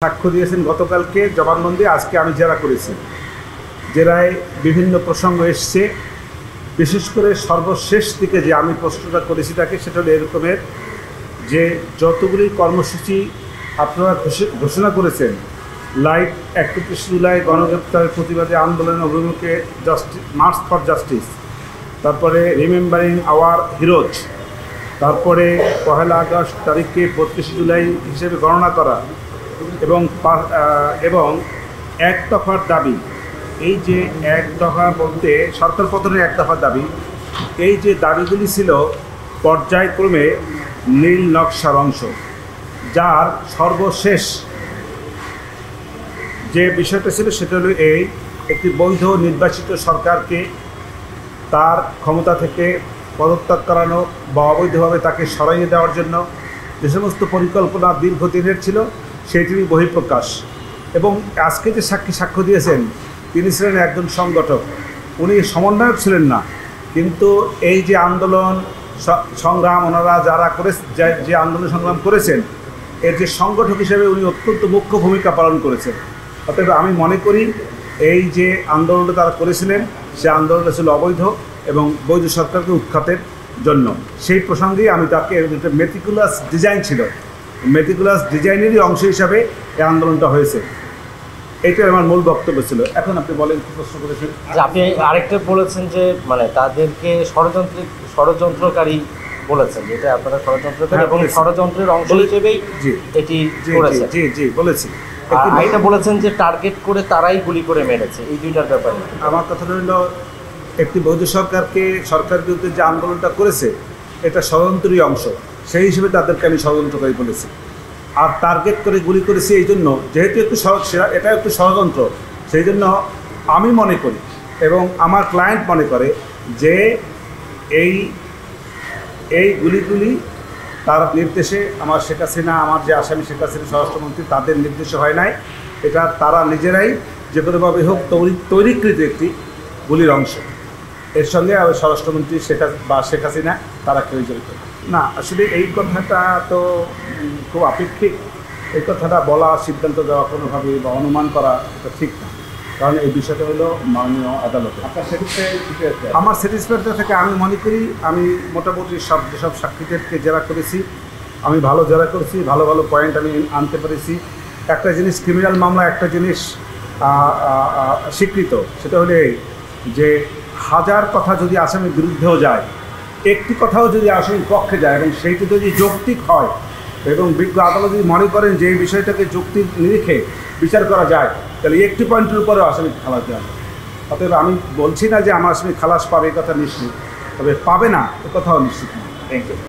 সাক্ষ্য দিয়েছেন গতকালকে জবানবন্দি। আজকে আমি জেরা করেছি, জেরায় বিভিন্ন প্রসঙ্গ এসছে। বিশেষ করে সর্বশেষ দিকে যে আমি প্রশ্নটা করেছি তাকে, সেটা হলো এরকমের যে যতগুলি কর্মসূচি আপনারা ঘোষণা করেছেন, লাইক 31 জুলাই গণগ্রেপ্তারের প্রতিবাদে আন্দোলনের অভিমুখে মার্চ ফর জাস্টিস, তারপরে রিমেম্বারিং আওয়ার হিরোজ, তারপরে 1 আগস্ট তারিখকে 32 জুলাই হিসেবে গণনা করা, এবং এক দফার দাবি। এই যে এক দফা বলতে সরকার পতনের এক দফার দাবি, এই যে দাবিগুলি ছিল পর্যায়ক্রমে নীল নকশার অংশ, যার সর্বশেষ যে বিষয়টা ছিল সেটা হলো এই একটি বৈধ নির্বাচিত সরকারকে তার ক্ষমতা থেকে পদত্যাগ করানো বা অবৈধভাবে তাকে সরাইয়ে দেওয়ার জন্য যে সমস্ত পরিকল্পনা দীর্ঘদিনের ছিল সেইটিরই বহিঃপ্রকাশ। এবং আজকে যে সাক্ষ্য দিয়েছেন তিনি ছিলেন একজন সংগঠক, উনি সমন্বয়ক ছিলেন না, কিন্তু এই যে আন্দোলন সংগ্রাম ওনারা যারা যে আন্দোলন সংগ্রাম করেছেন এর যে সংগঠক হিসেবে উনি অত্যন্ত মুখ্য ভূমিকা পালন করেছেন। অতএব আমি মনে করি এই যে আন্দোলনটা তারা করেছিলেন সে আন্দোলনটা ছিল অবৈধ এবং বৈধ সরকারকে উৎখাতের জন্য। সেই প্রসঙ্গেই আমি তাকে একটা মেটিকুলাস ডিজাইন ছিল, মেটিকুলাস ডিজাইনেরই অংশ হিসাবে এই আন্দোলনটা হয়েছে। এইটাই আমার মূল বক্তব্য ছিল। এখন আপনি বলেন, কি প্রশ্ন করেছেন? যে আপনি আরেকটা বলেছেন যে মানে তাদেরকে ষড়যন্ত্রকারী বলেছেন, যেটা আপনারা ষড়যন্ত্রকারী এবং ষড়যন্ত্রের অংশ হিসেবেই এটি করেছেন। জি জি বলেছি। এটা বলেছেন যে টার্গেট করে তারাই গুলি করে মেরেছে। এই দুইটার ব্যাপারে আমার কথা হইল, একটি বৈধ সরকার বিরুদ্ধে যে আন্দোলনটা করেছে এটা ষড়যন্ত্রেরই অংশ, সেই হিসেবে তাদেরকে আমি ষড়যন্ত্রকারী বলেছি। আর টার্গেট করে গুলি করেছি এই জন্য, যেহেতু এটা একটু ষড়যন্ত্র, সেই জন্য আমি মনে করি এবং আমার ক্লায়েন্ট মনে করে যে এই গুলিগুলি তার নির্দেশে আমার শেখ হাসিনা, আমার যে আসামি শেখ হাসিনা স্বরাষ্ট্রমন্ত্রী, তাদের নির্দেশে হয় নাই। এটা তারা নিজেরাই যে কোনোভাবে হোক তৈরিকৃত একটি গুলির অংশ। এর সঙ্গে স্বরাষ্ট্রমন্ত্রী শেখ হাসিনা তারা কেউ জড়িত না। আসলে এই কথাটা তো খুব আপেক্ষিক, এই কথাটা বলা, সিদ্ধান্ত দেওয়া কোনোভাবে বা অনুমান করা এটা ঠিক না, কারণ এই বিষয়টা হলো মাননীয় আদালতে। আমার স্যাটিসফ্যাকশন থেকে আমি মনে করি আমি মোটামুটি যেসব সাক্ষীদেরকে জেরা করেছি আমি ভালো জেরা করেছি, ভালো ভালো পয়েন্ট আমি আনতে পেরেছি। একটা জিনিস ক্রিমিনাল মামলা, একটা জিনিস স্বীকৃত, সেটা হলে এই যে 1000 কথা যদি আসামির বিরুদ্ধেও যায়, একটি কথাও যদি আসামির পক্ষে যায় এবং সেইটি যদি যৌক্তিক হয় এবং বিজ্ঞ আদালত যদি মনে করেন যে এই বিষয়টাকে যুক্তির নিরিখে বিচার করা যায়, তাহলে একটি পয়েন্টের উপরেও আসামিকে খালাস দেওয়া যায়। অতএব আমি বলছি না যে আমার আসামি খালাস পাবে, এই কথা নিশ্চিত, তবে পাবে না এ কথাও নিশ্চিত না। Thank you.